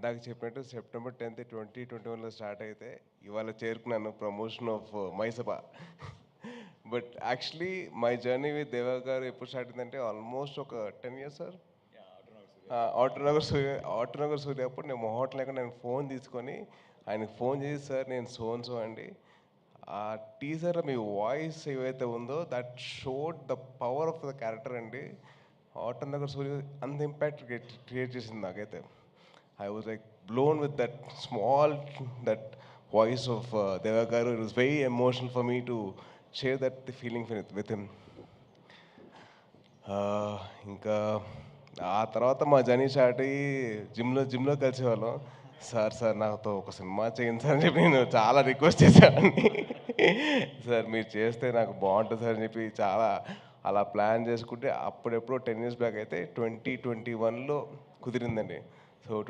ఇందాక చెప్పినట్టు September 10th 2021లో start అయితే ఇవాళ చేరుకున్నాను ప్రమోషన్ ఆఫ్ మైసభ. But actually my journey with Deva గారు ఎప్పుడు స్టార్ట్ అయిందంటే ఆల్మోస్ట్ ఒక 10 years సార్. ఆటోనగర్ సూర్య అప్పుడు నేను మొహోట్ లేక నేను ఫోన్ తీసుకొని ఆయనకు ఫోన్ చేసి, సార్ నేను సో అండి, ఆ టీజర్ మీ వాయిస్ ఏవైతే ఉందో that showed the power of the character అండి. ఆటోనగర్ సూర్య అంత ఇంపాక్ట్ క్రియేట్ చేసింది నాకైతే. I was like blown with that small, that voice of Deva Garu. It was very emotional for me to share that the feeling with him. ఇంకా ఆ తర్వాత మా journey start అయ్యి జిమ్లో కలిసేవాళ్ళం. సార్ నాతో ఒక సినిమా చేయండి సార్ అని చెప్పి నేను చాలా రిక్వెస్ట్ చేసేవాడిని. సార్ మీరు చేస్తే నాకు బాగుంటుంది సార్ అని చెప్పి చాలా అలా ప్లాన్ చేసుకుంటే అప్పుడెప్పుడో 10 years బ్యాక్ అయితే 2021లో కుదిరిందండి. సో